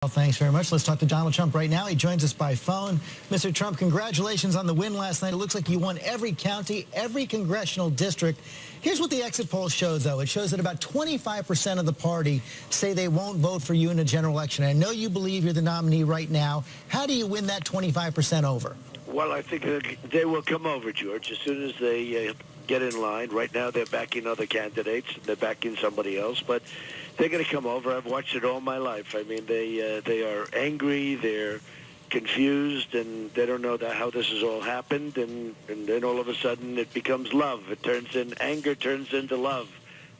Well, thanks very much. Let's talk to Donald Trump right now. He joins us by phone. Mr. Trump, congratulations on the win last night. It looks like you won every county, every congressional district. Here's what the exit polls show, though. It shows that about 25% of the party say they won't vote for you in a general election. I know you believe you're the nominee right now. How do you win that 25% over? Well, I think they will come over, George, as soon as they get in line. Right now, they're backing other candidates. They're backing somebody else, but they're going to come over. I've watched it all my life. I mean, they are angry. They're confused, and they don't know how this has all happened. And then all of a sudden, it becomes love. Anger turns into love.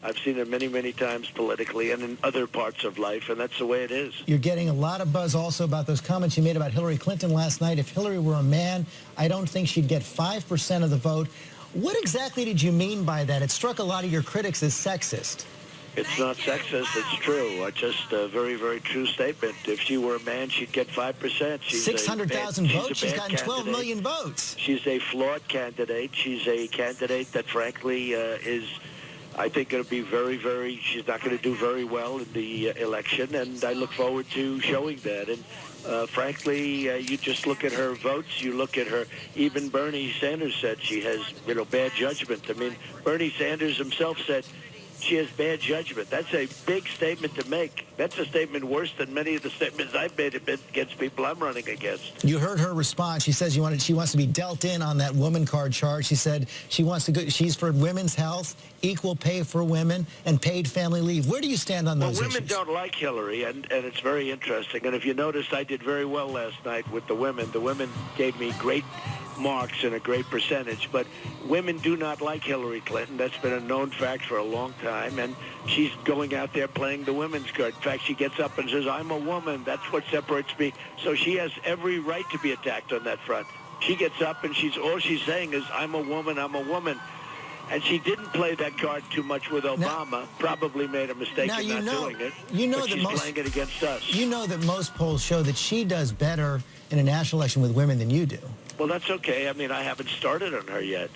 I've seen it many, many times politically and in other parts of life, and that's the way it is. You're getting a lot of buzz also about those comments you made about Hillary Clinton last night. If Hillary were a man, I don't think she'd get 5% of the vote. What exactly did you mean by that? It struck a lot of your critics as sexist. It's not sexist. It's true. Just a very, very true statement. If she were a man, she'd get 5%. 600,000 votes? She's gotten 12 million votes. She's a flawed candidate. She's a candidate that, frankly, is, I think, going to be very, very, she's not going to do very well in the election, and I look forward to showing that. And frankly, you just look at her votes, you look at her, even Bernie Sanders said she has, bad judgment. I mean, Bernie Sanders himself said she has bad judgment. That's a big statement to make. That's a statement worse than many of the statements I've made against people I'm running against. You heard her response. She says she wants to be dealt in on that woman card charge. She said she's for women's health, equal pay for women, and paid family leave. Where do you stand on those issues? Well, women don't like Hillary, and it's very interesting. And if you noticed, I did very well last night with the women. The women gave me great marks and a great percentage, but women do not like Hillary Clinton. That's been a known fact for a long time, and she's going out there playing the women's card. In fact, she gets up and says, I'm a woman. That's what separates me. So she has every right to be attacked on that front. She gets up and all she's saying is, I'm a woman, I'm a woman. And she didn't play that card too much with Obama. Probably made a mistake in not doing it. But she's playing it against us. You know that most polls show that she does better in a national election with women than you do. Well, that's okay. I mean, I haven't started on her yet.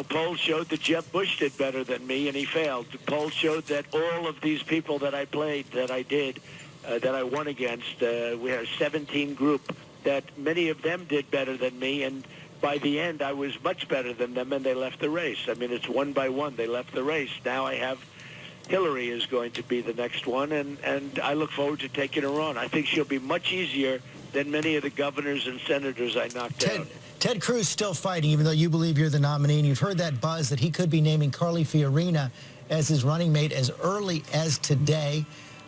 Polls showed that Jeb Bush did better than me, and he failed. The polls showed that all of these people that I played, that I won against, we had a 17 group, that many of them did better than me, and by the end, I was much better than them, and they left the race. I mean, it's one by one. They left the race. Now I have Hillary is going to be the next one, and I look forward to taking her on. I think she'll be much easier than many of the governors and senators I knocked out. Ted Cruz still fighting, even though you believe you're the nominee, and you've heard that buzz that he could be naming Carly Fiorina as his running mate as early as today.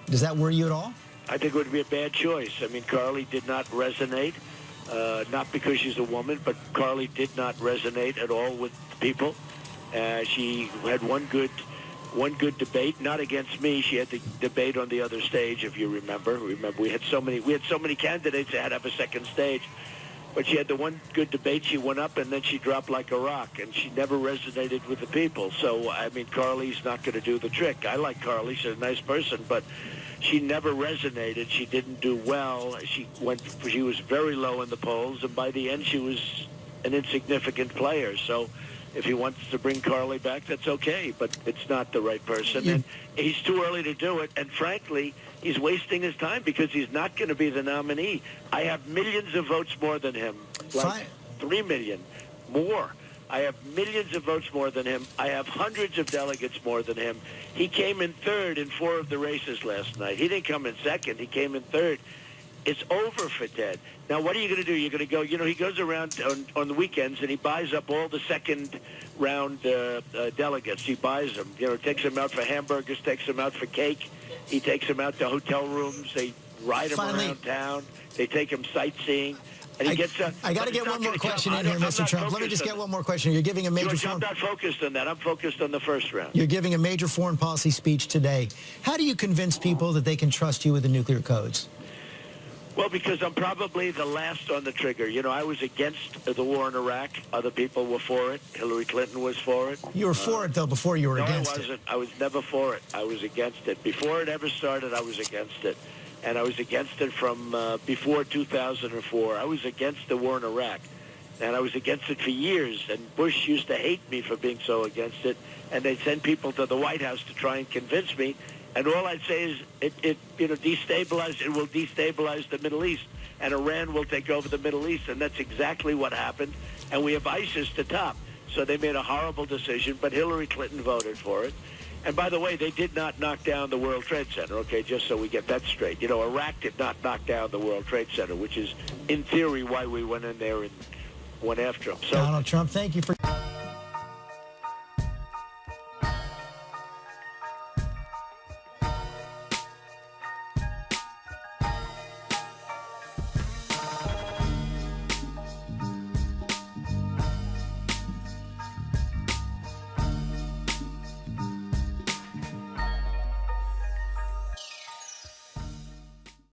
Does that worry you at all? I think it would be a bad choice. I mean, Carly did not resonate, not because she's a woman, but Carly did not resonate at all with people. She had one good debate, not against me. She had the debate on the other stage, if you remember. We had so many candidates that had to have a second stage. But she had the one good debate. She went up, and then she dropped like a rock, and she never resonated with the people. So, I mean, Carly's not going to do the trick. I like Carly. She's a nice person, but she never resonated. She didn't do well. She was very low in the polls, and by the end, she was an insignificant player. So if he wants to bring Carly back, that's okay, but it's not the right person. And he's too early to do it, and frankly, he's wasting his time because he's not going to be the nominee. I have millions of votes more than him, like 3 million more. I have millions of votes more than him. I have hundreds of delegates more than him. He came in third in 4 of the races last night. He didn't come in second. He came in third. It's over for Ted. Now, what are you going to do? You're going to go, he goes around on the weekends and he buys up all the second round delegates. He buys them, takes them out for hamburgers, takes them out for cake. He takes them out to hotel rooms. They ride them around town. They take them sightseeing. And he gets I got to get one more question in here, Mr. Trump. Let me just get one more question. You're giving a major I'm not focused on that. I'm focused on the first round. You're giving a major foreign policy speech today. How do you convince people that they can trust you with the nuclear codes? Well, because I'm probably the last on the trigger. I was against the war in Iraq. Other people were for it. Hillary Clinton was for it. You were for it, though, before you were against it. No, I wasn't. I was never for it. I was against it. Before it ever started, I was against it. And I was against it from before 2004. I was against the war in Iraq. And I was against it for years. And Bush used to hate me for being so against it. And they'd send people to the White House to try and convince me. And all I'd say is it will destabilize the Middle East, and Iran will take over the Middle East, and that's exactly what happened. And we have ISIS to top. So they made a horrible decision, but Hillary Clinton voted for it. And by the way, they did not knock down the World Trade Center, okay, just so we get that straight. You know, Iraq did not knock down the World Trade Center, which is, in theory, why we went in there and went after them. So, Donald Trump, thank you for...